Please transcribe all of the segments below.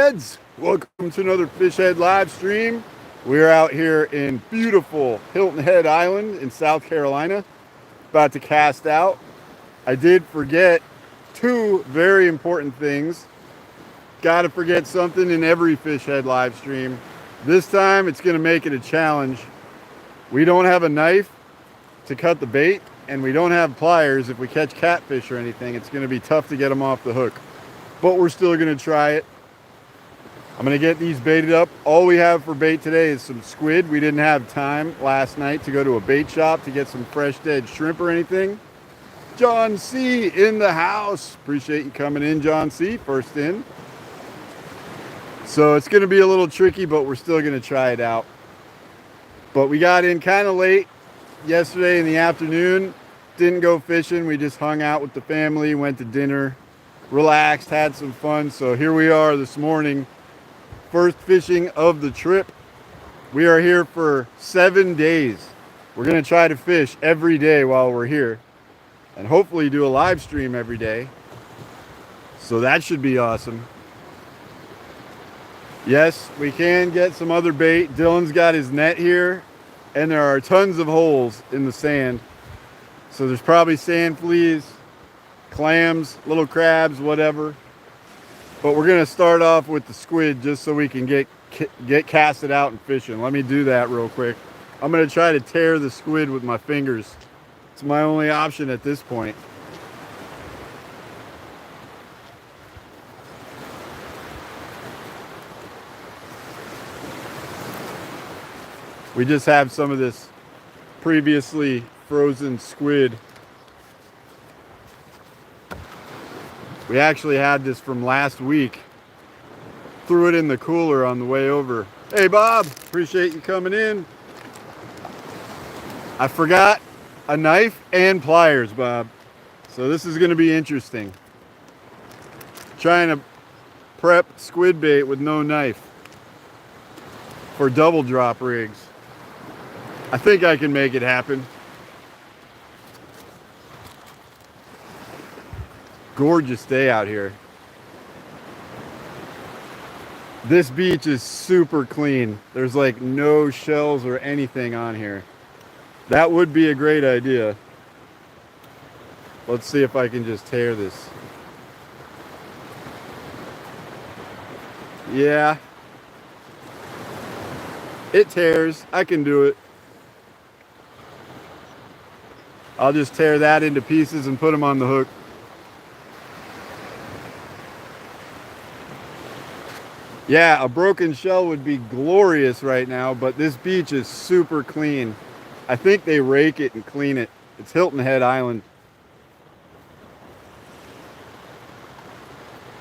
Heads. Welcome to another Fish Head live stream. We're out here in beautiful Hilton Head Island in South Carolina, about to cast out. I did forget two very important things. Gotta forget something in every Fish Head live stream. This time it's gonna make it a challenge. We don't have a knife to cut the bait, and we don't have pliers. If we catch catfish or anything, it's gonna be tough to get them off the hook. But we're still gonna try it. I'm gonna get these baited up. All we have for bait today is some squid. We didn't have time last night to go to a bait shop to get some fresh dead shrimp or anything. John C in the house. Appreciate you coming in, John C, first in. So it's gonna be a little tricky, but we're still gonna try it out. But we got in kind of late yesterday in the afternoon. Didn't go fishing. We just hung out with the family, went to dinner, relaxed, had some fun. So here we are this morning. First fishing of the trip. We are here for 7 days. We're gonna try to fish every day while we're here, and hopefully do a live stream every day. So that should be awesome. Yes, we can get some other bait. Dylan's got his net here, and there are tons of holes in the sand. So there's probably sand fleas, clams, little crabs, whatever. But we're gonna start off with the squid just so we can get casted out and fishing. Let me do that real quick. I'm gonna try to tear the squid with my fingers. It's my only option at this point. We just have some of this previously frozen squid. We actually had this from last week. Threw it in the cooler on the way over. Hey Bob, appreciate you coming in. I forgot a knife and pliers, Bob. So this is gonna be interesting. Trying to prep squid bait with no knife for double drop rigs. I think I can make it happen. Gorgeous day out here. This beach is super clean. There's like no shells or anything on here. That would be a great idea. Let's see if I can just tear this. Yeah. It tears. I can do it. I'll just tear that into pieces and put them on the hook. Yeah, a broken shell would be glorious right now, but this beach is super clean. I think they rake it and clean it. It's Hilton Head Island.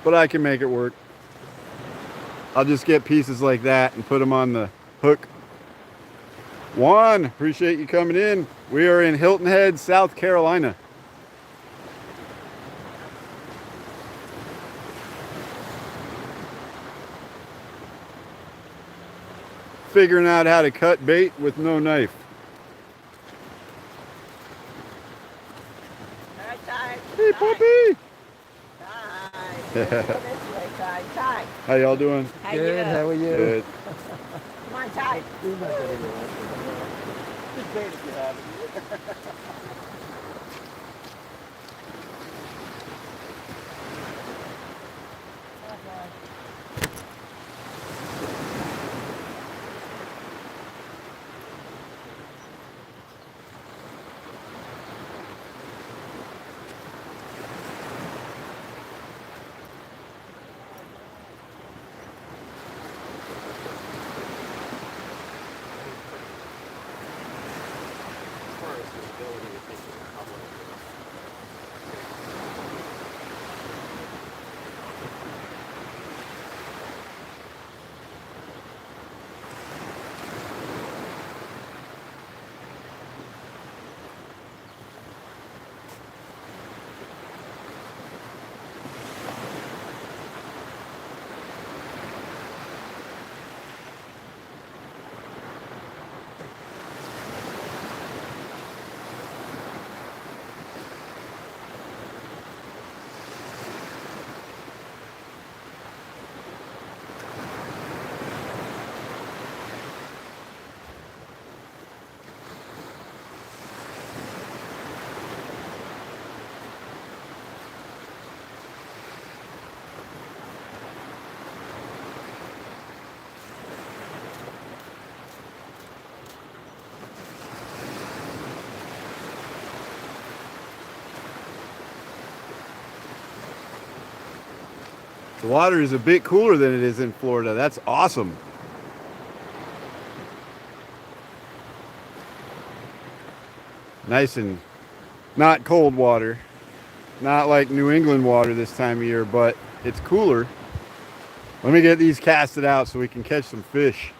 But I can make it work. I'll just get pieces like that and put them on the hook. Juan, appreciate you coming in. We are in Hilton Head, South Carolina. Figuring out how to cut bait with no knife. Hi, Ty. Hey, Puppy. Ty. How y'all doing? Good, how are you? Good. Come on, Ty. Just bait if you have it. The water is a bit cooler than it is in Florida. That's awesome. Nice and not cold water. Not like New England water this time of year, but it's cooler. Let me get these casted out so we can catch some fish.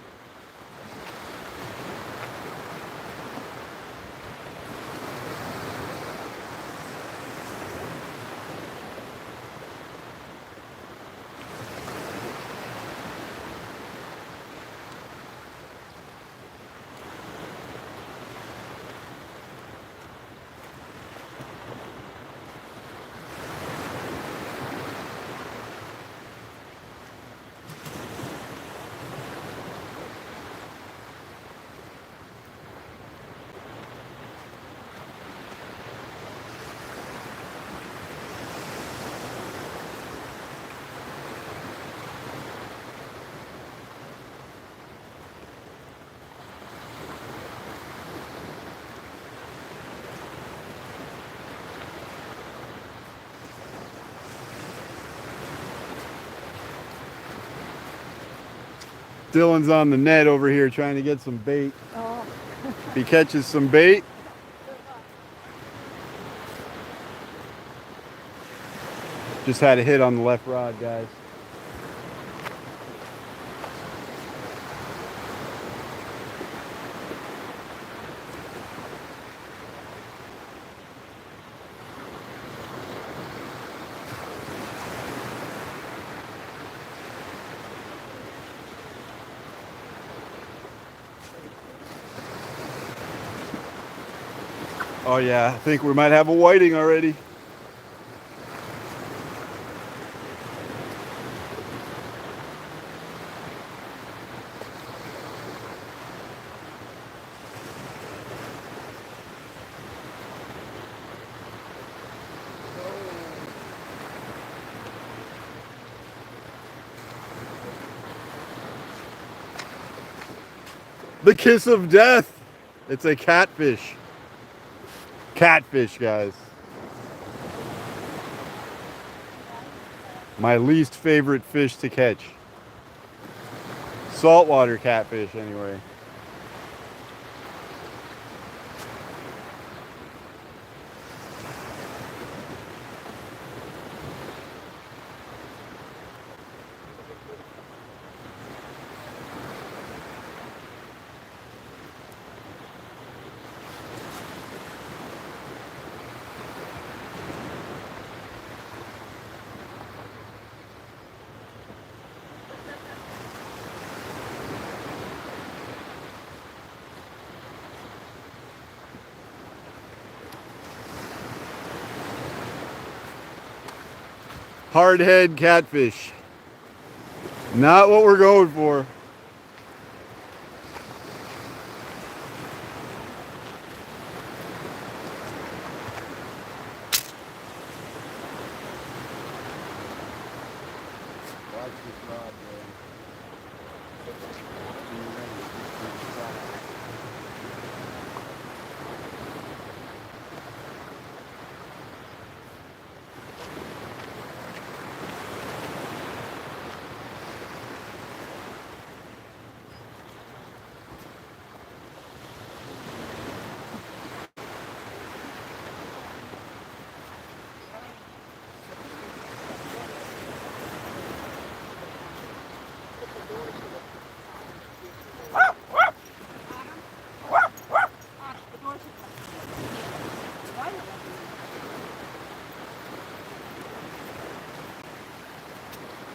Dylan's on the net over here trying to get some bait. Oh. If he catches some bait, just had a hit on the left rod, guys. Oh yeah, I think we might have a whiting already. The kiss of death. It's a catfish. Catfish, guys. My least favorite fish to catch. Saltwater catfish, anyway. Hardhead catfish. Not what we're going for. Watch this rod, man.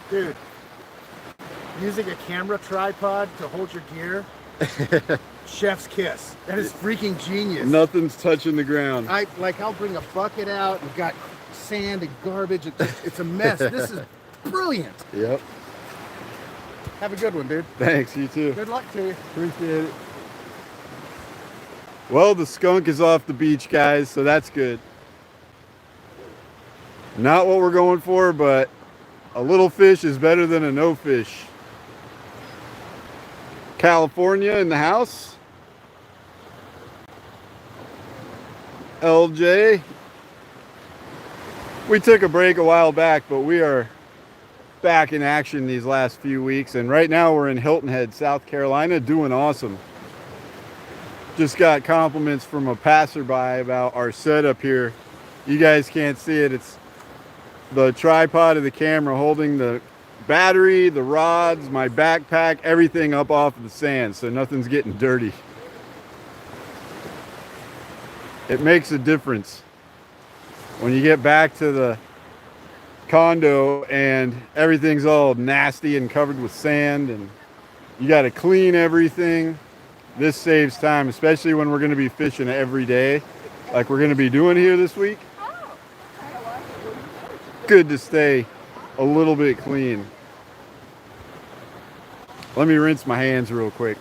Dude, using a camera tripod to hold your gear, chef's kiss. That is freaking genius. Nothing's touching the ground. I'll bring a bucket out and got sand and garbage. It's a mess. This is brilliant. Yep. Have a good one, dude. Thanks, you too. Good luck to you. Appreciate it. Well, the skunk is off the beach, guys, so that's good. Not what we're going for, but a little fish is better than a no fish. California in the house. LJ. We took a break a while back, but we are back in action these last few weeks, and right now we're in Hilton Head, South Carolina, doing awesome. Just got compliments from a passerby about our setup here. You guys can't see it. It's the tripod of the camera holding the battery, the rods, my backpack, everything up off of the sand, so nothing's getting dirty. It makes a difference when you get back to the condo and everything's all nasty and covered with sand and you got to clean everything. This saves time, especially when we're going to be fishing every day like we're going to be doing here this week. Good to stay a little bit clean. Let me rinse my hands real quick.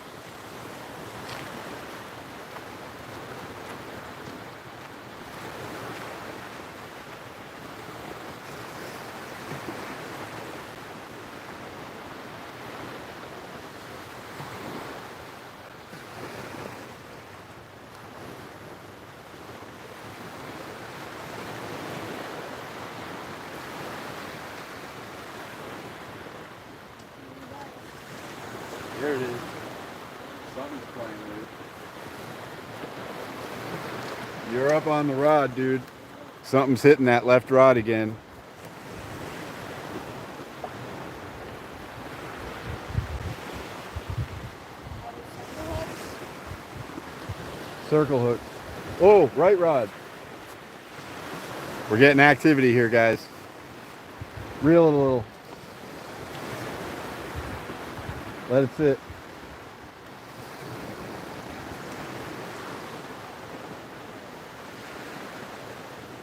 There it is. Something's playing with it. You're up on the rod, dude. Something's hitting that left rod again. Circle hook. Oh, right rod. We're getting activity here, guys. Reel it a little. Let it sit.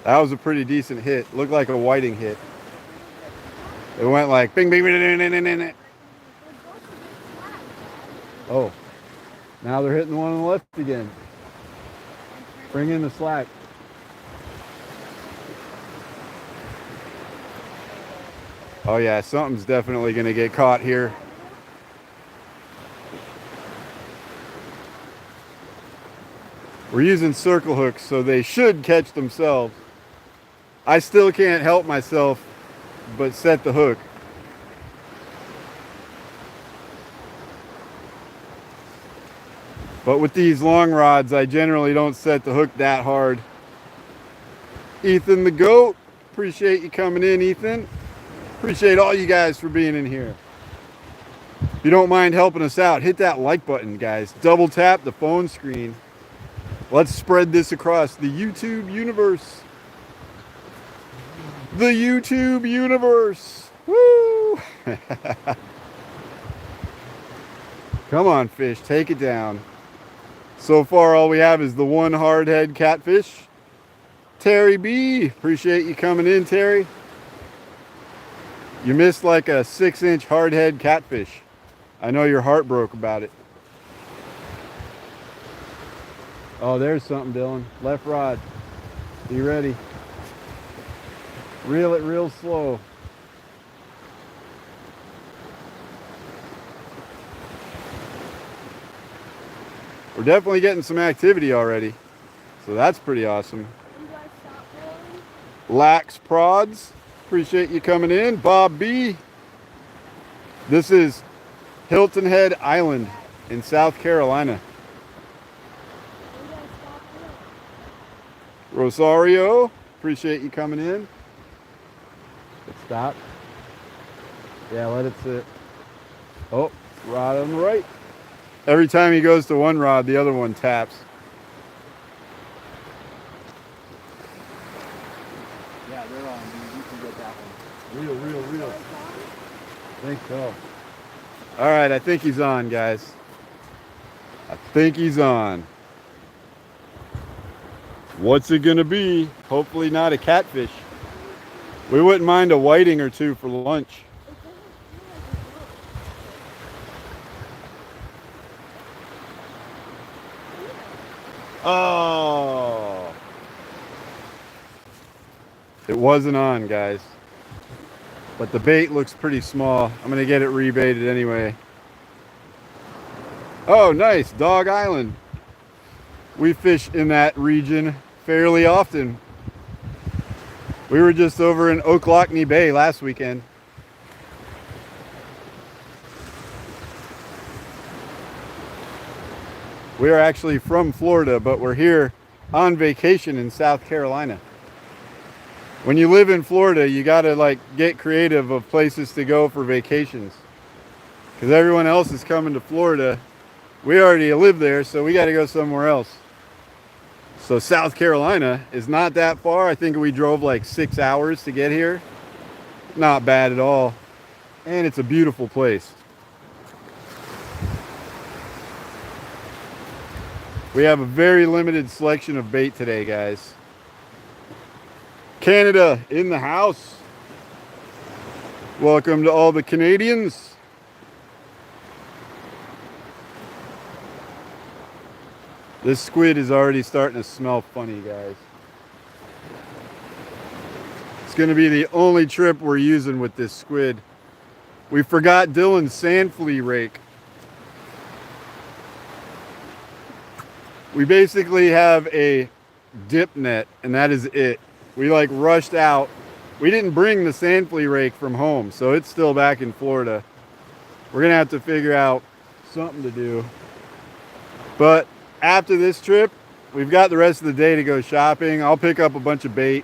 That was a pretty decent hit. Looked like a whiting hit. It went like bing, bing, bing, bing, bing, bing, bing. Oh, now they're hitting the one on the left again. Bring in the slack. Oh yeah, something's definitely gonna get caught here. We're using circle hooks, so they should catch themselves. I still can't help myself but set the hook. But with these long rods, I generally don't set the hook that hard. Ethan the goat, appreciate you coming in, Ethan. Appreciate all you guys for being in here. If you don't mind helping us out, hit that like button, guys. Double tap the phone screen. Let's spread this across the YouTube universe. The YouTube universe. Woo! Come on, fish, take it down. So far, all we have is the one hardhead catfish. Terry B, appreciate you coming in, Terry. You missed like a 6-inch hardhead catfish. I know your heart broke about it. Oh, there's something, Dylan. Left rod. Be ready. Reel it real slow. We're definitely getting some activity already. So that's pretty awesome. Lax Prods. Appreciate you coming in. Bob B. This is Hilton Head Island in South Carolina. Rosario, appreciate you coming in. Stop. Yeah, let it sit. Oh, rod on the right. Every time he goes to one rod, the other one taps. Yeah, they're on, dude. You can get that one. Real. I think so. All right, I think he's on, guys. I think he's on. What's it gonna be? Hopefully not a catfish. We wouldn't mind a whiting or two for lunch. Oh, it wasn't on, guys, but the bait looks pretty small. I'm gonna get it rebaited anyway. Oh, nice. Dog Island. We fish in that region fairly often. We were just over in Ocklackney Bay last weekend. We are actually from Florida, but we're here on vacation in South Carolina. When you live in Florida, you gotta like get creative of places to go for vacations. Because everyone else is coming to Florida. We already live there, so we gotta go somewhere else. So South Carolina is not that far. I think we drove like 6 hours to get here. Not bad at all. And it's a beautiful place. We have a very limited selection of bait today, guys. Canada in the house. Welcome to all the Canadians. This squid is already starting to smell funny, guys. It's gonna be the only trip we're using with this squid. We forgot Dylan's sand flea rake. We basically have a dip net and that is it. We like rushed out. We didn't bring the sand flea rake from home, so it's still back in Florida. We're gonna have to figure out something to do. But after this trip, we've got the rest of the day to go shopping. I'll pick up a bunch of bait,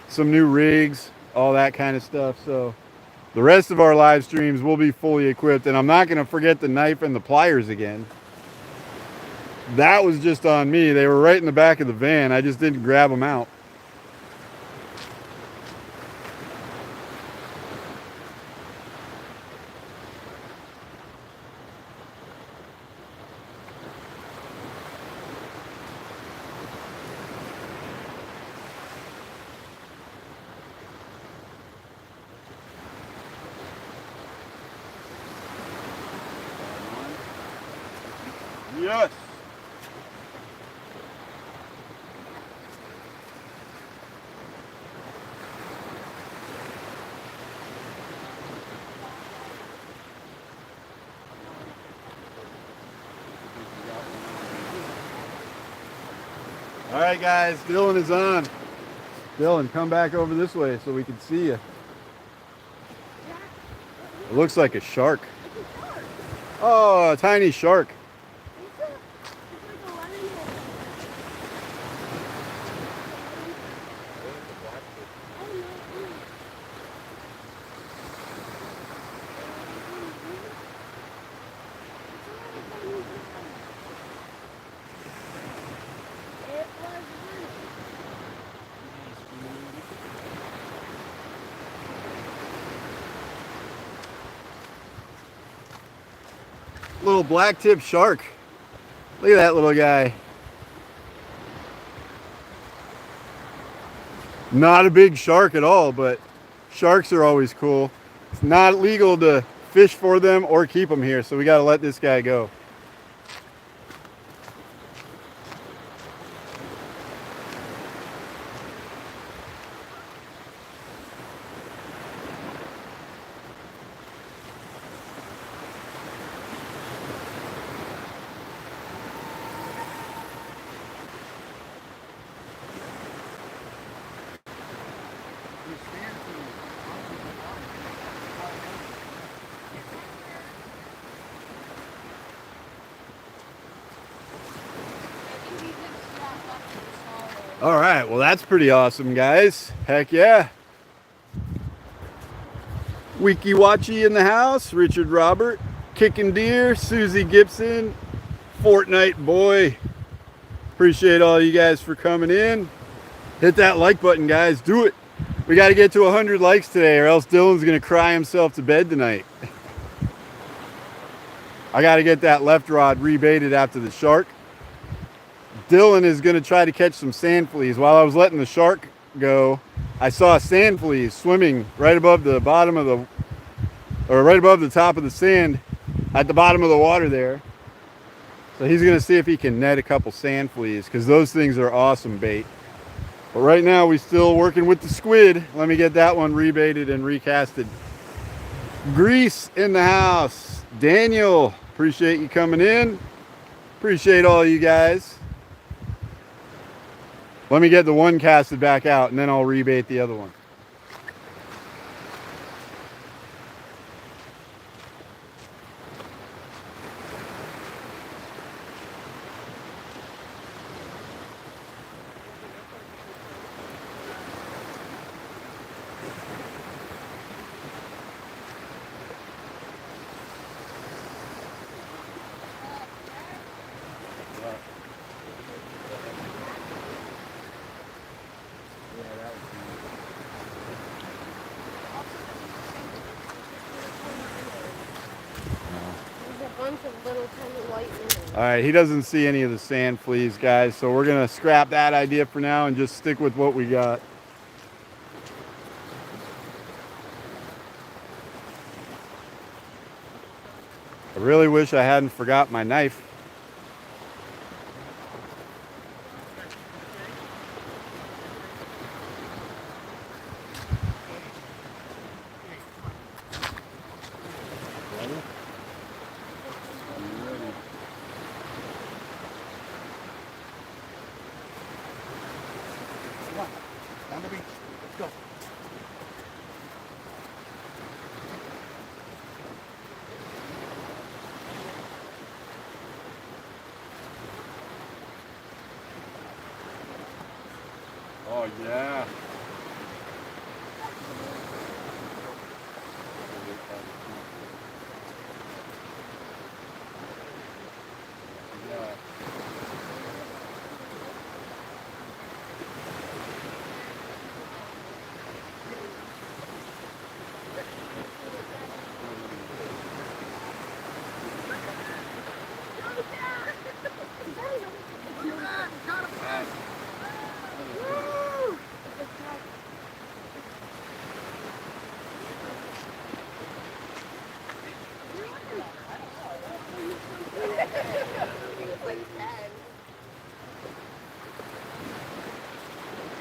some new rigs, all that kind of stuff. So the rest of our live streams will be fully equipped, and I'm not gonna forget the knife and the pliers again. That was just on me. They were right in the back of the van. I just didn't grab them out. Yes. All right, guys, Dylan is on. Dylan, come back over this way so we can see you. It looks like a shark. Oh, a tiny shark. Little black tip shark. Look at that little guy. Not a big shark at all, but sharks are always cool. It's not legal to fish for them or keep them here, so we got to let this guy go. All right, well that's pretty awesome, guys. Heck yeah. Wiki Watchy in the house, Richard Robert, Kicking Deer, Susie Gibson, Fortnite Boy. Appreciate all you guys for coming in. Hit that like button, guys, do it. We got to get to 100 likes today or else Dylan's gonna cry himself to bed tonight. I got to get that left rod rebaited after the shark. Dylan is going to try to catch some sand fleas. While I was letting the shark go, I saw sand fleas swimming right above the bottom of the, or right above the top of the sand at the bottom of the water there. So he's going to see if he can net a couple sand fleas because those things are awesome bait. But right now we're still working with the squid. Let me get that one rebaited and recasted. Grease in the house. Daniel, appreciate you coming in. Appreciate all you guys. Let me get the one casted back out and then I'll rebait the other one. bunch of little tiny white ones. All right, he doesn't see any of the sand fleas, guys, so we're gonna scrap that idea for now and just stick with what we got. I really wish I hadn't forgot my knife. Down the beach. Let's go. Oh yeah.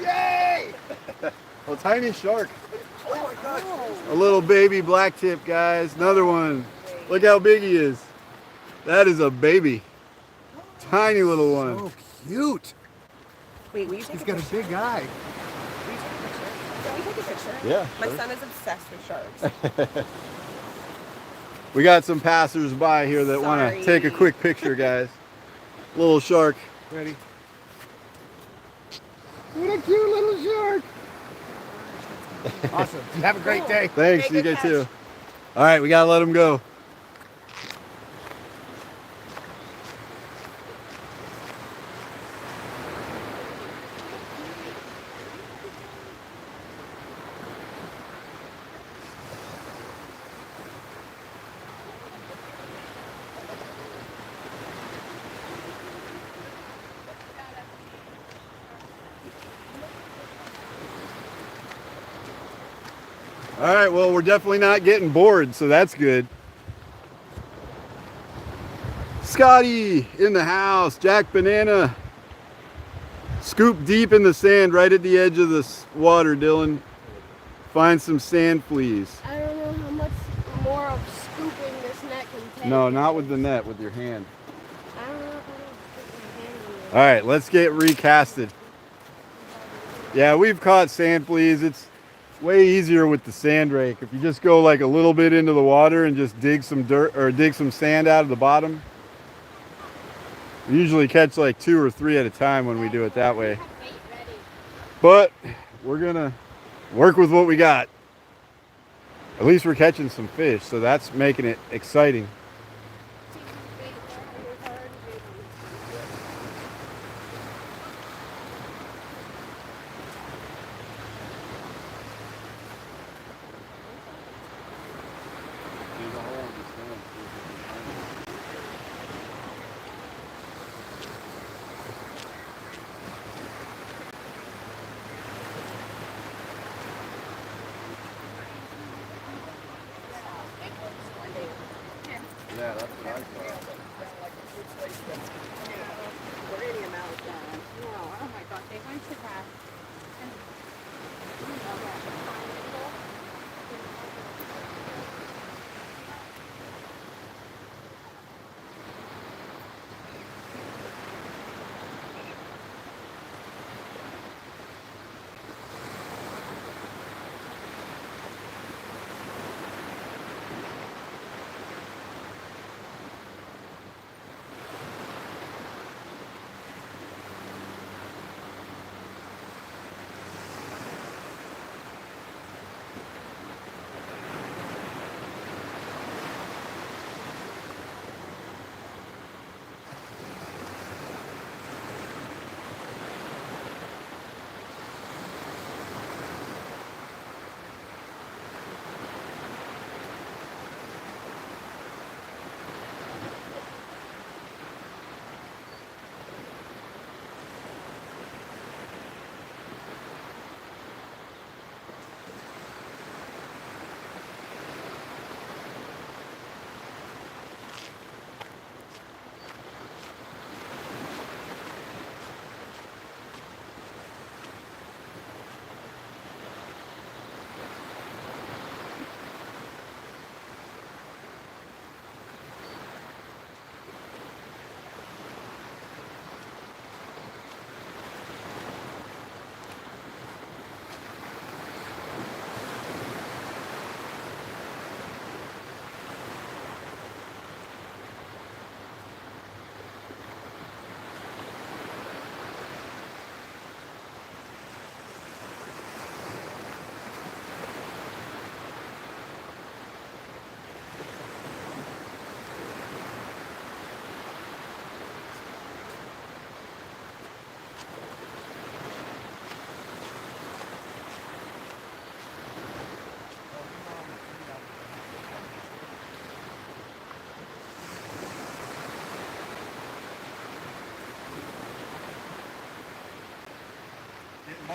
Yay! A tiny shark. Oh my God. A little baby black tip, guys. Another one. Look how big he is. That is a baby. Tiny little one. So cute. Wait, will you take He's a got a picture? big eye. Will you take a picture? Can we take a picture? Yeah. My sure. son is obsessed with sharks. We got some passers-by here that want to Sorry. take a quick picture, guys. Little shark. Ready? What a cute little shark. Awesome. You have a great day. Thanks, Make you a get catch. too. All right, we gotta let him go. All right, well, we're definitely not getting bored, so that's good. Scotty in the house, Jack Banana. Scoop deep in the sand right at the edge of this water, Dylan. Find some sand fleas. I don't know how much more of scooping this net can take. No, not with the net, with your hand. I don't know if I can stick my hand in All right, let's get recasted. Yeah, we've caught sand fleas. It's way easier with the sand rake. If you just go like a little bit into the water and just dig some dirt or dig some sand out of the bottom. We usually catch like 2 or 3 at a time when we do it that way. But we're gonna work with what we got. At least we're catching some fish, so that's making it exciting. Yeah, that's what I thought. Or any amount of time. No, oh my god, they went to that.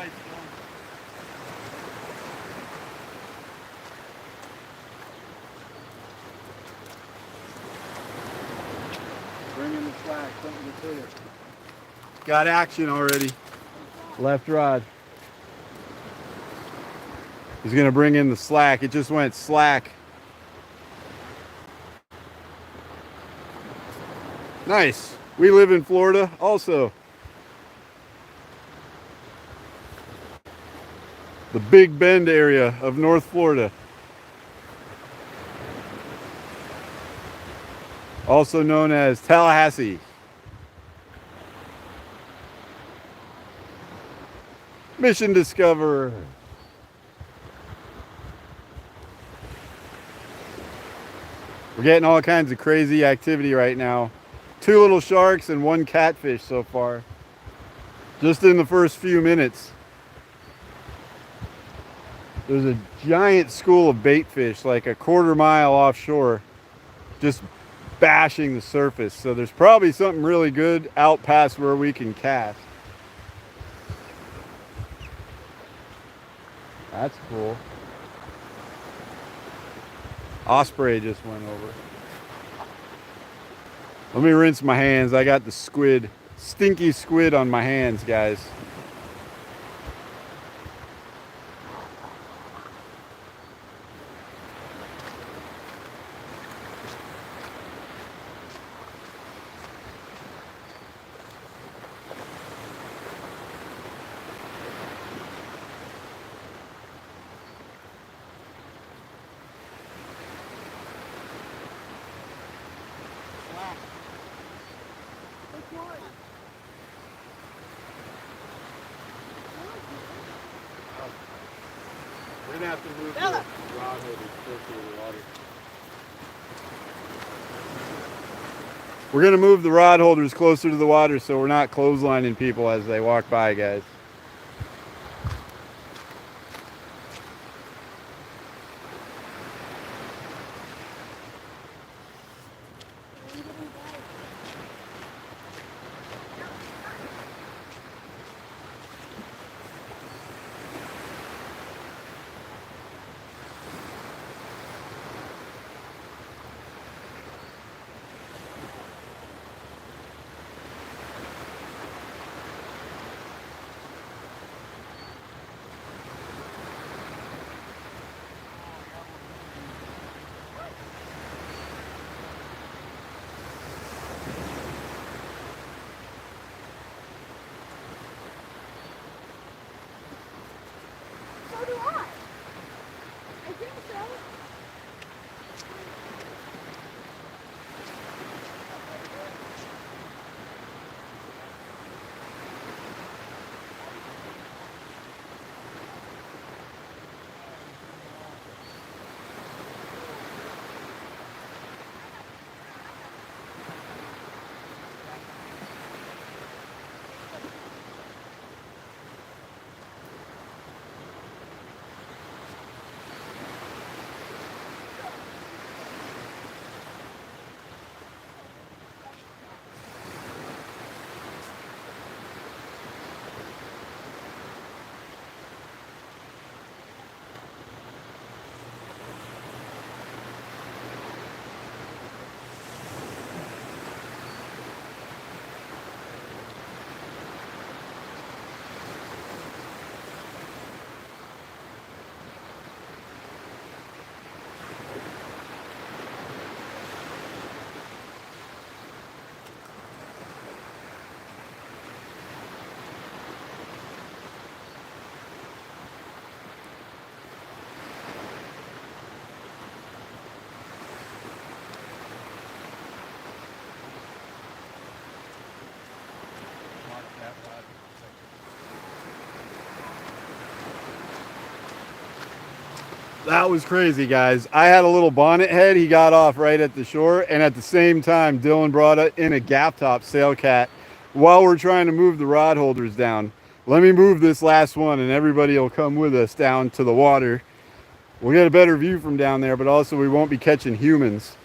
right, Stone. Bring in the slack, something to hit it. Got action already. Left rod. He's gonna bring in the slack. It just went slack. Nice. We live in Florida also. The Big Bend area of North Florida. Also known as Tallahassee. Mission Discover. We're getting all kinds of crazy activity right now. 2 little sharks and 1 catfish so far. Just in the first few minutes. There's a giant school of bait fish like a 1/4 mile offshore. Just bashing the surface. So there's probably something really good out past where we can cast. That's cool. Osprey just went over. Let me rinse my hands. I got the squid, stinky squid on my hands, guys. We're gonna have to move the rod holders closer to the water. We're gonna move the rod holders closer to the water so we're not clotheslining people as they walk by, guys. So do I. I think so. That was crazy, guys. I had a little bonnet head. He got off right at the shore. And at the same time, Dylan brought in a gaff top sail cat while we're trying to move the rod holders down. Let me move this last one and everybody will come with us down to the water. We'll get a better view from down there, but also we won't be catching humans.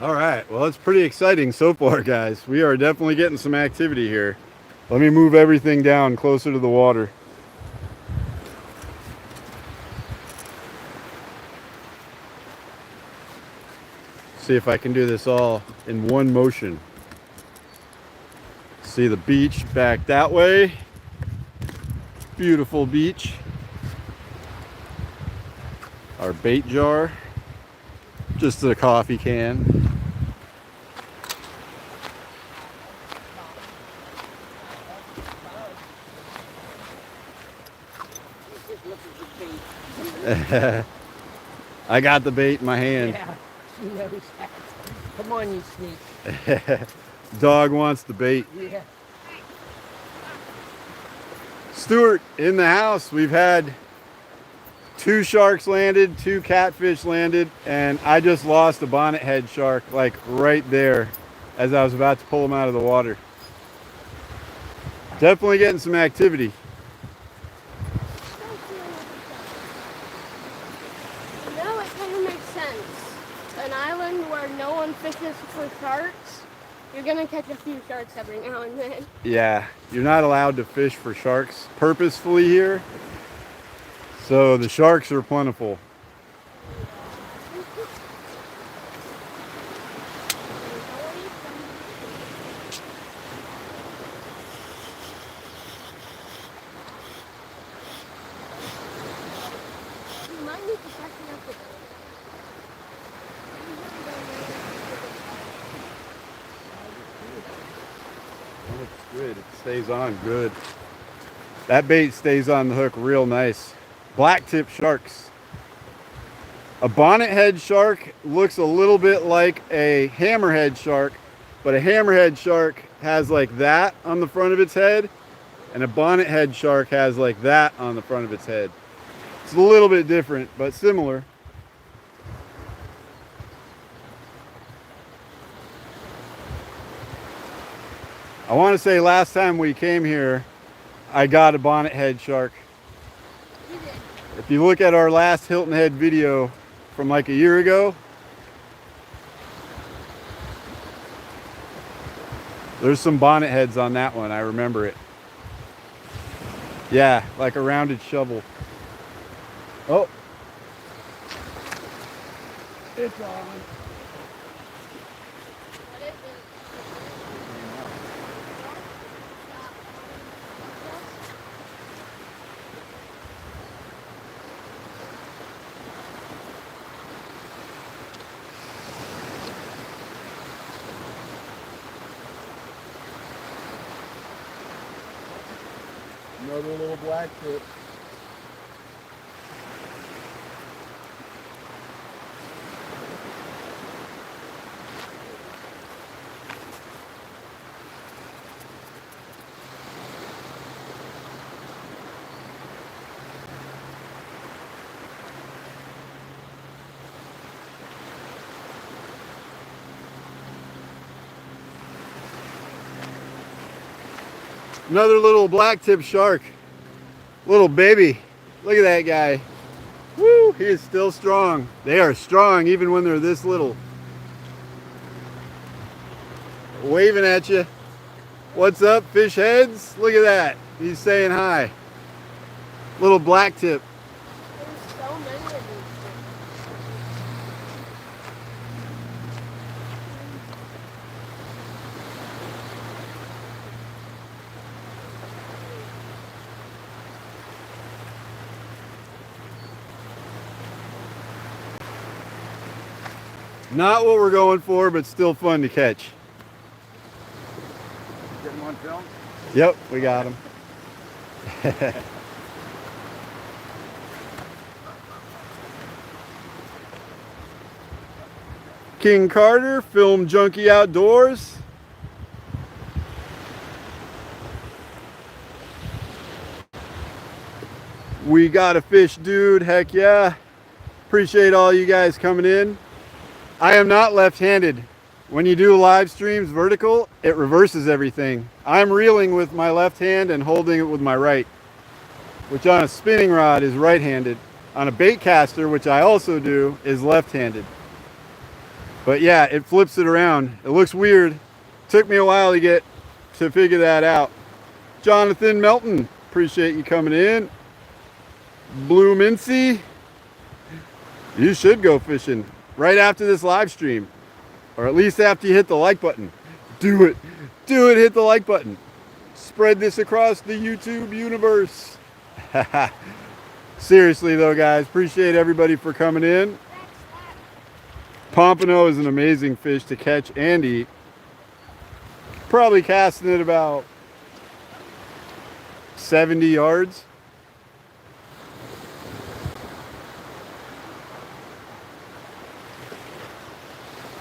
All right, well, it's pretty exciting so far, guys. We are definitely getting some activity here. Let me move everything down closer to the water. See if I can do this all in one motion. See the beach back that way. Beautiful beach. Our bait jar. Just a coffee can. I got the bait in my hand. Yeah, she knows that. Come on, you sneak. Dog wants the bait. Yeah. Stuart, in the house, we've had 2 sharks landed, 2 catfish landed, and I just lost a bonnethead shark like right there as I was about to pull him out of the water. Definitely getting some activity. No, it kind of makes sense. An island where no one fishes for sharks, you're gonna catch a few sharks every now and then. Yeah, you're not allowed to fish for sharks purposefully here, so the sharks are plentiful. You might need to freshen up the boat. Looks good. It stays on good. That bait stays on the hook real nice. Black tip sharks. A bonnethead shark looks a little bit like a hammerhead shark, but a hammerhead shark has like that on the front of its head, and a bonnethead shark has like that on the front of its head. It's a little bit different, but similar. I want to say last time we came here, I got a bonnethead shark. If you look at our last Hilton Head video from like a year ago, there's some bonnetheads on that one. I remember it. Yeah, like a rounded shovel. Oh. It's on. What is it? Another little black tip. Another little black tip shark. Little baby. Look at that guy. Woo, he is still strong. They are strong even when they're this little. Waving at you. What's up, fish heads? Look at that. He's saying hi. Little black tip. There's so many of these things. Not what we're going for, but still fun to catch. Getting on film? Yep, we got him. King Carter, Film Junkie Outdoors. We got a fish, dude. Heck yeah. Appreciate all you guys coming in. I am not left-handed. When you do live streams vertical, it reverses everything. I'm reeling with my left hand and holding it with my right, which on a spinning rod is right-handed. On a bait caster, which I also do, is left-handed. But yeah, it flips it around. It looks weird. Took me a while to figure that out. Jonathan Melton, appreciate you coming in. Blue Mincy, you should go fishing right after this live stream, or at least after you hit the like button. Do it. Do it. Hit the like button. Spread this across the YouTube universe. Seriously though, guys, appreciate everybody for coming in. Pompano is an amazing fish to catch and eat. Probably casting it about 70 yards.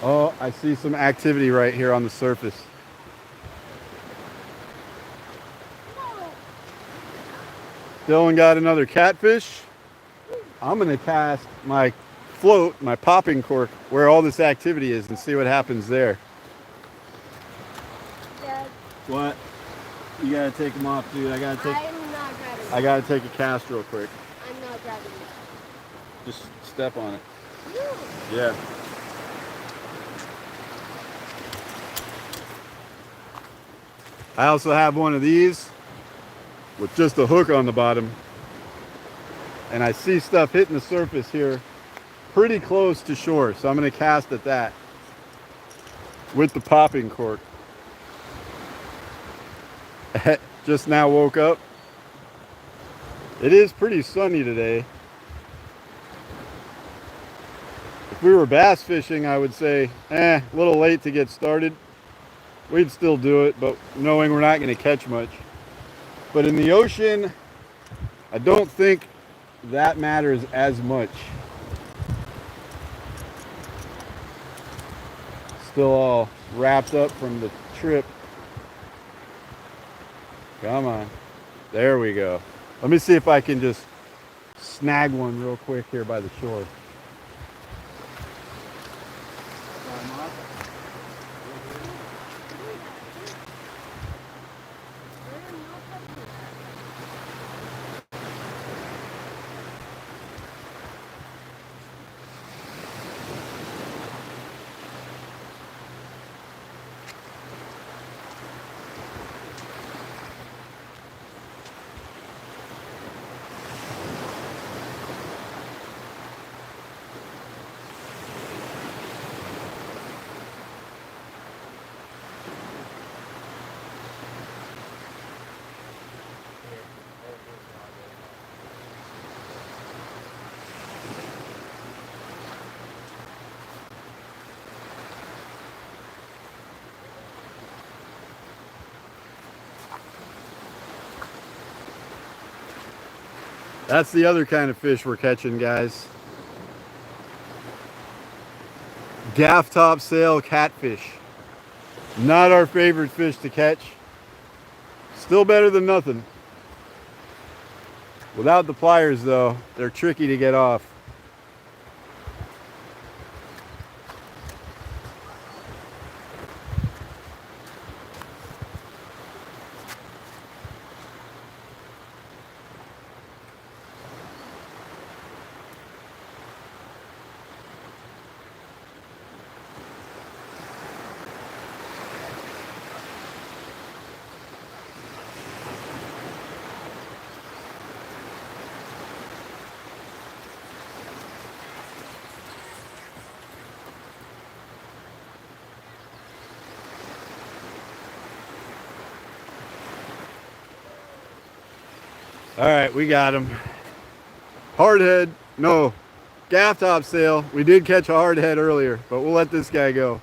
Oh, I see some activity right here on the surface. Dylan got another catfish. I'm gonna cast my float, my popping cork, where all this activity is and see what happens there. Dad, What? You gotta take them off, dude. I'm not grabbing I gotta take a cast real quick. I'm not grabbing it. Just step on it. No. Yeah. I also have one of these with just a hook on the bottom. And I see stuff hitting the surface here pretty close to shore. So I'm gonna cast at that with the popping cork. Just now woke up. It is pretty sunny today. If we were bass fishing, I would say, a little late to get started. We'd still do it, but knowing we're not going to catch much. But in the ocean, I don't think that matters as much. Still all wrapped up from the trip. Come on. There we go. Let me see if I can just snag one real quick here by the shore. That's the other kind of fish we're catching, guys. Gaff top sail catfish. Not our favorite fish to catch. Still better than nothing. Without the pliers though, they're tricky to get off. All right, we got him. Hardhead, no, gaff top sail. We did catch a hardhead earlier, but we'll let this guy go.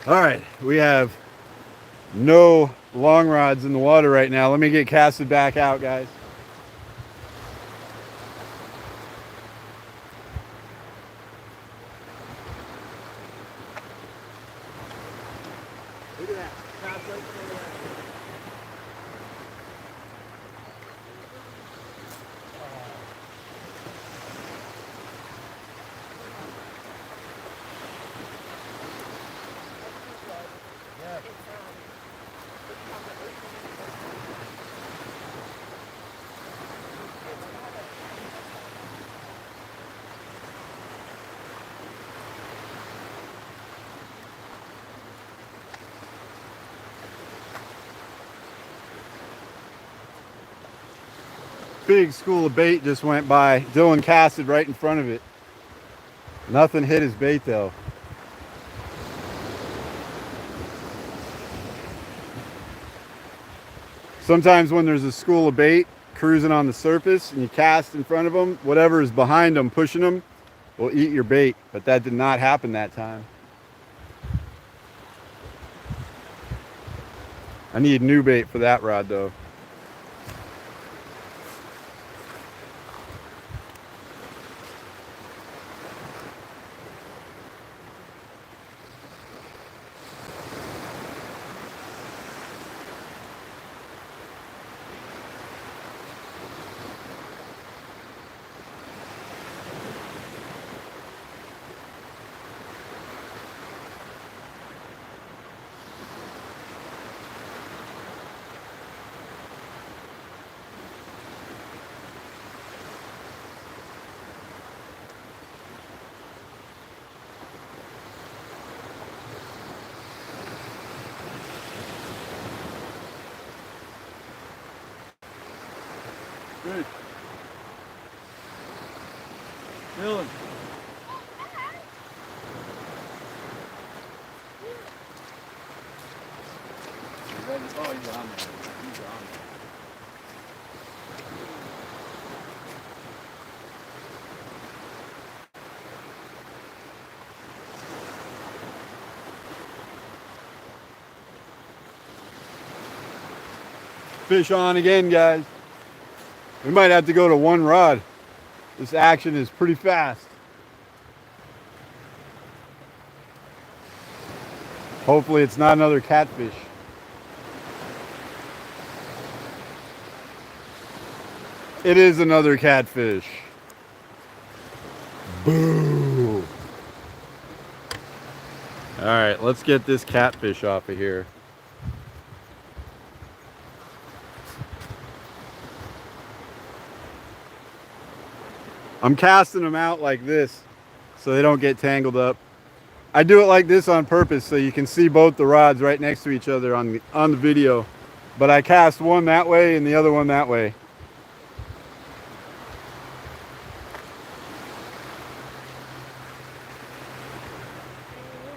All right, we have no long rods in the water right now. Let me get casted back out, guys. Look at that. Cast right there. big school of bait just went by. Dylan casted right in front of it. Nothing hit his bait though. Sometimes when there's a school of bait cruising on the surface and you cast in front of them, whatever is behind them pushing them will eat your bait, but that did not happen that time. I need new bait for that rod though. Good. Dylan. Oh, he's on there. He's on there. Fish on again, guys. We might have to go to one rod. This action is pretty fast. Hopefully it's not another catfish. It is another catfish. Boo. All right, let's get this catfish off of here. I'm casting them out like this so they don't get tangled up. I do it like this on purpose so you can see both the rods right next to each other on the video. But I cast one that way and the other one that way.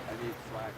I need slack.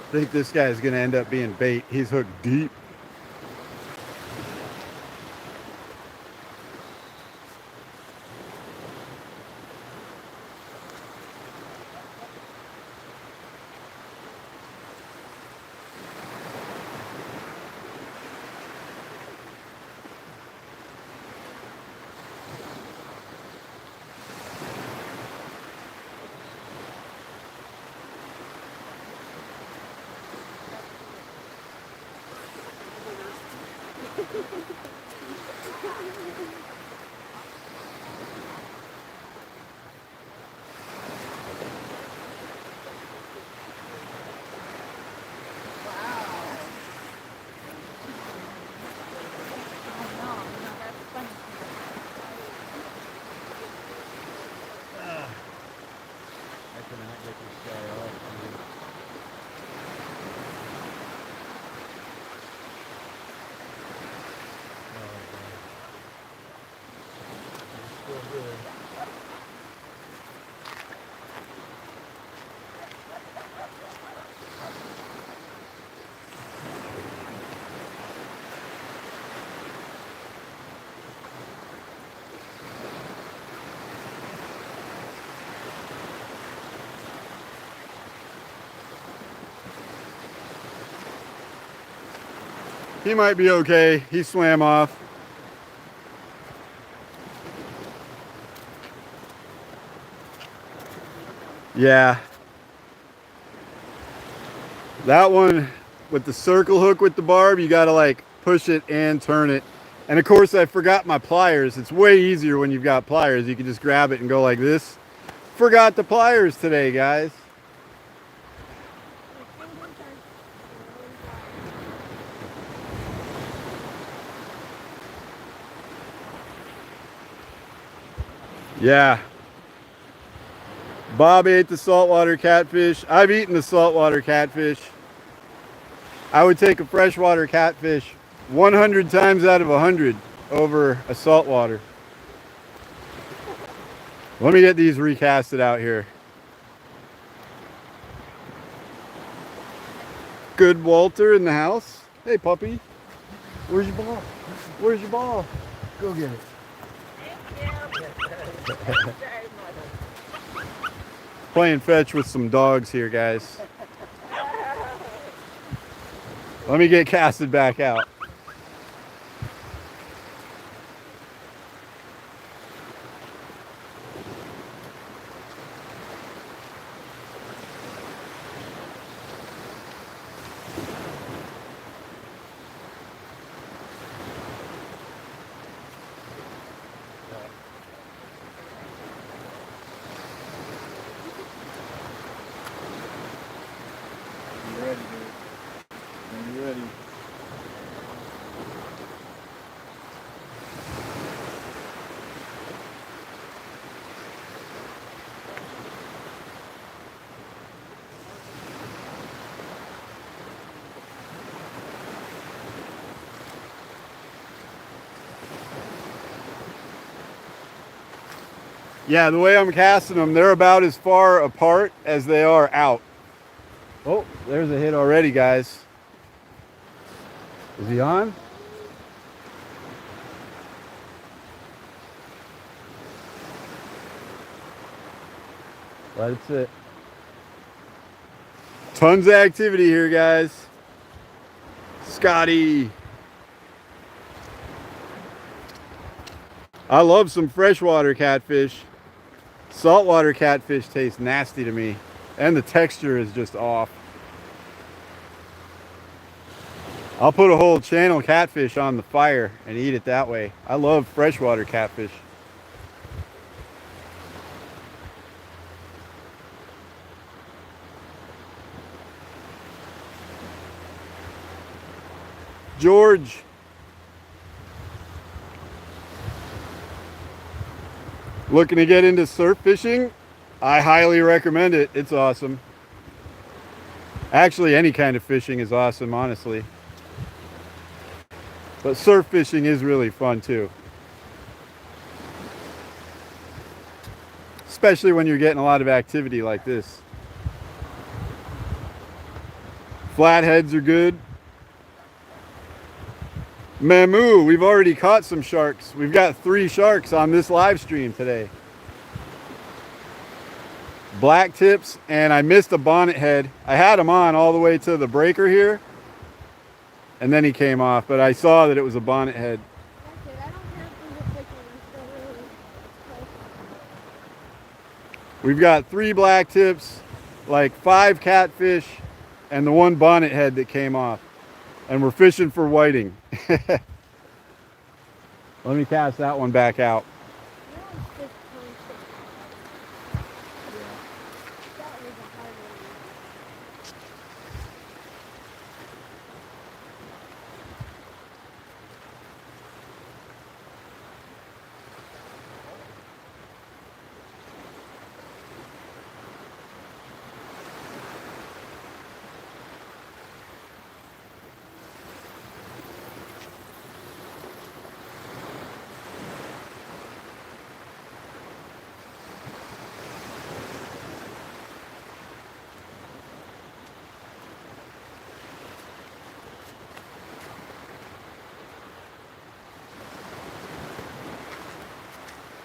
I think this guy is going to end up being bait. He's hooked deep. He might be okay. He swam off. Yeah. That one with the circle hook with the barb, you gotta like push it and turn it. And of course I forgot my pliers. It's way easier when you've got pliers. You can just grab it and go like this. Forgot the pliers today, guys. Yeah. Bob ate the saltwater catfish. I've eaten the saltwater catfish. I would take a freshwater catfish 100 times out of 100 over a saltwater. Let me get these recasted out here. Good Walter in the house. Hey puppy. Where's your ball? Where's your ball? Go get it. Playing fetch with some dogs here, guys. Let me get casted back out. You ready, dude? When you're ready. Yeah, the way I'm casting them, they're about as far apart as they are out. Oh, there's a hit already, guys. Is he on? Let it sit. Tons of activity here, guys. Scotty. I love some freshwater catfish. Saltwater catfish tastes nasty to me, and the texture is just off. I'll put a whole channel catfish on the fire and eat it that way. I love freshwater catfish. George. Looking to get into surf fishing? I highly recommend it. It's awesome. Actually, any kind of fishing is awesome, honestly. But surf fishing is really fun too. Especially when you're getting a lot of activity like this. Flatheads are good. Mamu, we've already caught some sharks. We've got 3 sharks on this live stream today. Black tips, and I missed a bonnet head. I had him on all the way to the breaker here, and then he came off, but I saw that it was a bonnet head. We've got 3 black tips, like 5 catfish, and the 1 bonnet head that came off. And we're fishing for whiting. Let me cast that one back out.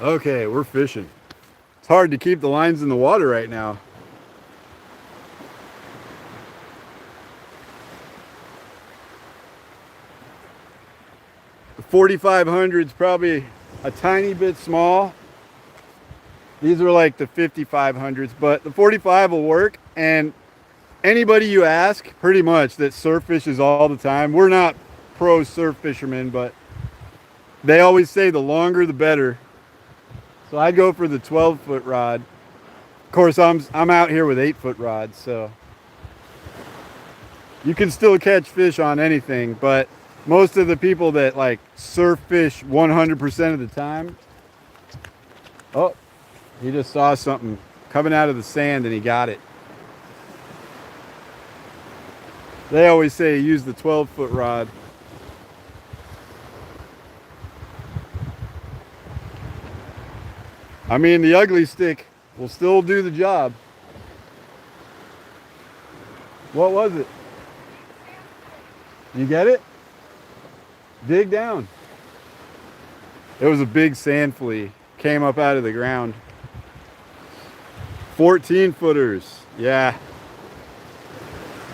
Okay, we're fishing. It's hard to keep the lines in the water right now. The 4500 is probably a tiny bit small. These are like the 5500s, but the 45 will work. And anybody you ask, pretty much, that surf fishes all the time. We're not pro surf fishermen, but they always say the longer the better. So I'd go for the 12-foot rod. Of course, I'm out here with 8-foot rods, so you can still catch fish on anything, but most of the people that like surf fish 100% of the time, oh, he just saw something coming out of the sand and he got it. They always say use the 12-foot rod. I mean, the ugly stick will still do the job. What was it? You get it? Dig down. It was a big sand flea. Came up out of the ground. 14 footers. Yeah.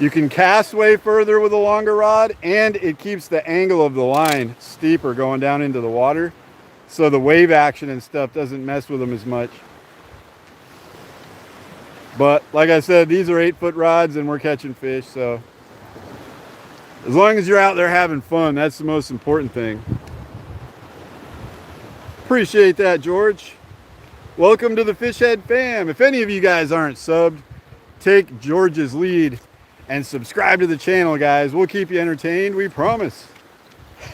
You can cast way further with a longer rod, and it keeps the angle of the line steeper going down into the water, so the wave action and stuff doesn't mess with them as much. But like I said, these are 8-foot rods and we're catching fish, so as long as you're out there having fun, that's the most important thing. Appreciate that, George. Welcome to the Fishhead fam. If any of you guys aren't subbed, take George's lead and subscribe to the channel, guys. We'll keep you entertained, we promise.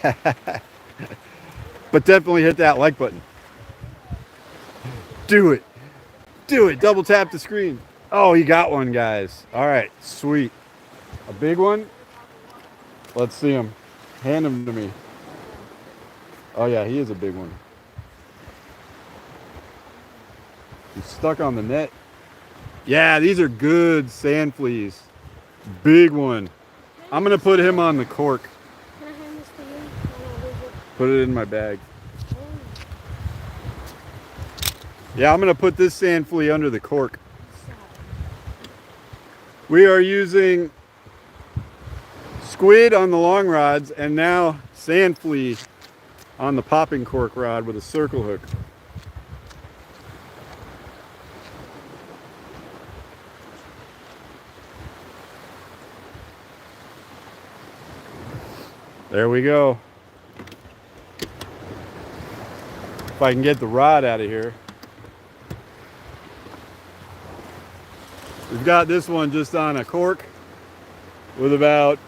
But definitely hit that like button. Do it. Do it. Double tap the screen. Oh, you got one, guys. All right, sweet. A big one? Let's see him. Hand him to me. Oh yeah, he is a big one. He's stuck on the net. Yeah, these are good sand fleas. Big one. I'm gonna put him on the cork. Can I hand this to you? I won't lose it. Put it in my bag. Yeah, I'm gonna put this sand flea under the cork. We are using squid on the long rods and now sand flea on the popping cork rod with a circle hook. There we go. If I can get the rod out of here. We've got this one just on a cork with about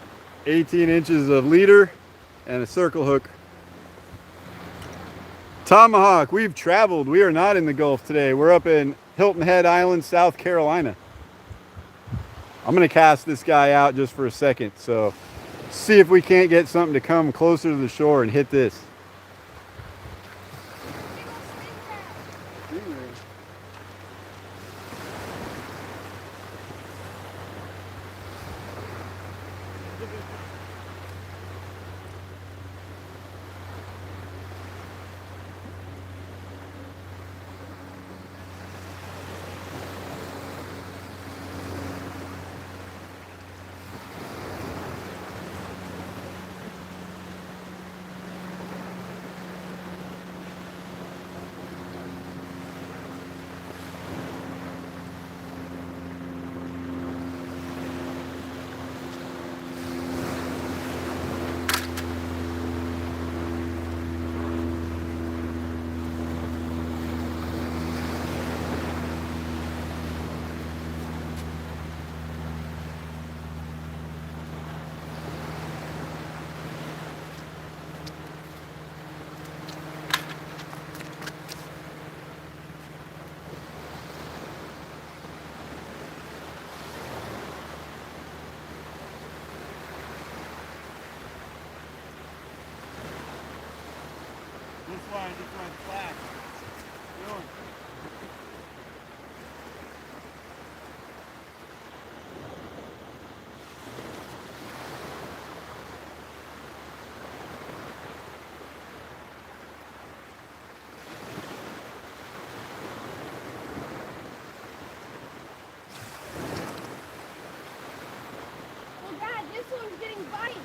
18 inches of leader and a circle hook. Tomahawk, we've traveled. We are not in the Gulf today. We're up in Hilton Head Island, South Carolina. I'm gonna cast this guy out just for a second, so see if we can't get something to come closer to the shore and hit this. This line just went flat. Well, Dad, this one's getting bites.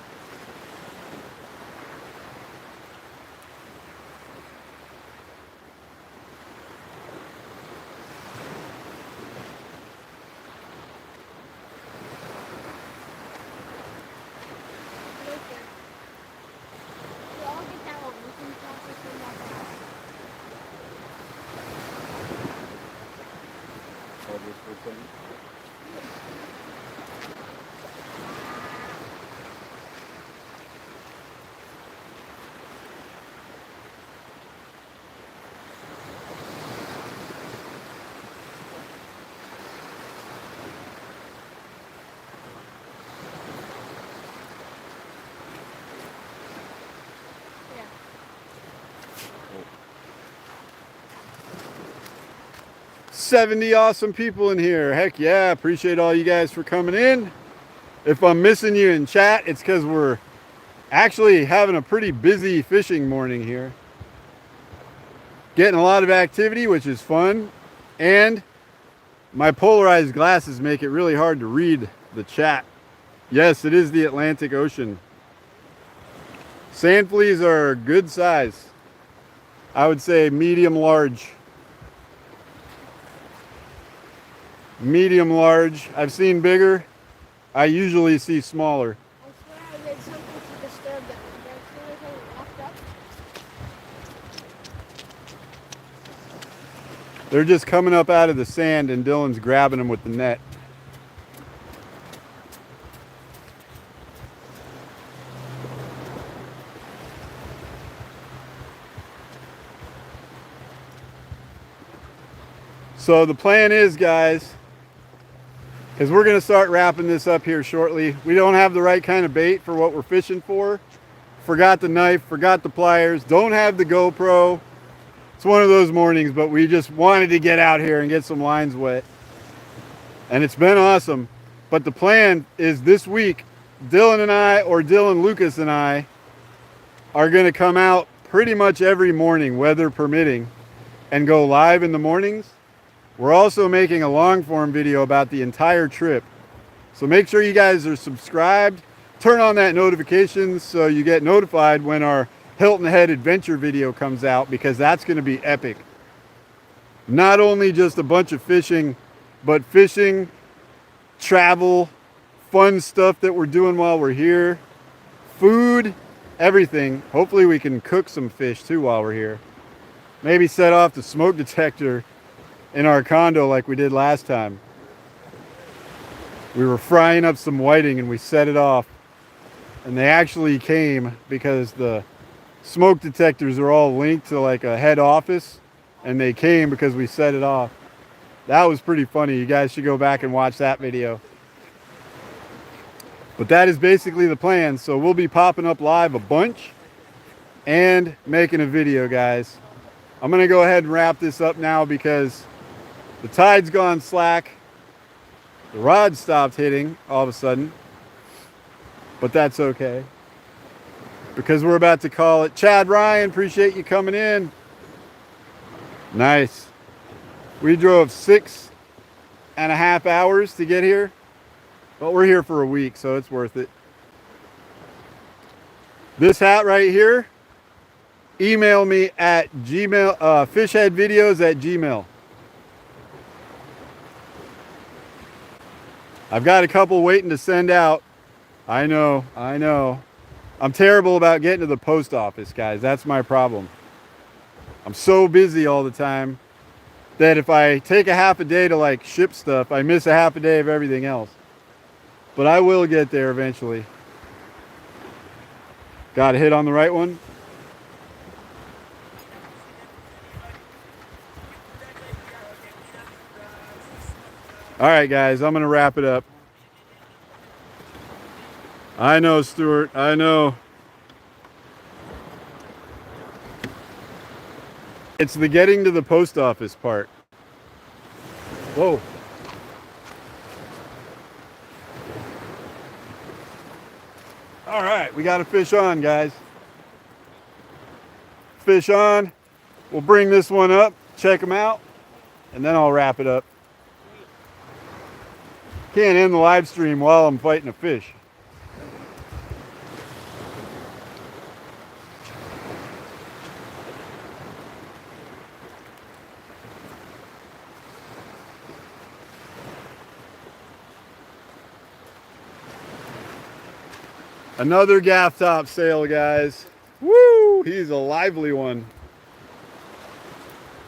70 awesome people in here. Heck yeah, appreciate all you guys for coming in. If I'm missing you in chat, it's because we're actually having a pretty busy fishing morning here. Getting a lot of activity, which is fun. And my polarized glasses make it really hard to read the chat. Yes, it is the Atlantic Ocean. Sand fleas are good size. I would say medium large. Medium large. I've seen bigger. I usually see smaller. I swear I did something to disturb them. But as soon as I walked up, They're just coming up out of the sand and Dylan's grabbing them with the net. So the plan is, guys, because we're going to start wrapping this up here shortly. We don't have the right kind of bait for what we're fishing for. Forgot the knife, forgot the pliers, don't have the GoPro. It's one of those mornings, but we just wanted to get out here and get some lines wet. And it's been awesome. But the plan is this week, Dylan and I, or Dylan, Lucas and I, are going to come out pretty much every morning, weather permitting, and go live in the mornings. We're also making a long form video about the entire trip. So make sure you guys are subscribed. Turn on that notifications so you get notified when our Hilton Head adventure video comes out, because that's going to be epic. Not only just a bunch of fishing, but fishing, travel, fun stuff that we're doing while we're here, food, everything. Hopefully we can cook some fish too while we're here. Maybe set off the smoke detector in our condo like we did last time. We were frying up some whiting and we set it off, and they actually came because the smoke detectors are all linked to like a head office, and they came because we set it off. That was pretty funny. You guys should go back and watch that video. But that is basically the plan. So we'll be popping up live a bunch and making a video, guys. I'm gonna go ahead and wrap this up now because the tide's gone slack. The rod stopped hitting all of a sudden, but that's okay, because we're about to call it. Chad Ryan, appreciate you coming in. Nice. We drove 6.5 hours to get here, but we're here for a week, so it's worth it. This hat right here, email me at gmail, fishheadvideos@gmail. I've got a couple waiting to send out. I know. I'm terrible about getting to the post office, guys. That's my problem. I'm so busy all the time that if I take a half a day to like ship stuff, I miss a half a day of everything else. But I will get there eventually. Got a hit on the right one. All right, guys, I'm going to wrap it up. I know, Stuart. I know. It's the getting to the post office part. Whoa. All right, we got a fish on, guys. Fish on. We'll bring this one up, check them out, and then I'll wrap it up. Can't end the live stream while I'm fighting a fish. Another gaff top sail, guys. Woo! He's a lively one.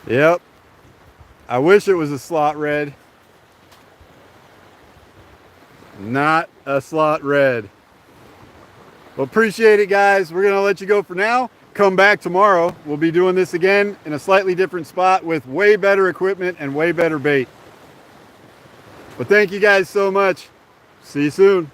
Yep. I wish it was a slot red. Not a slot red. Well, appreciate it, guys. We're going to let you go for now. Come back tomorrow. We'll be doing this again in a slightly different spot with way better equipment and way better bait. But thank you guys so much. See you soon.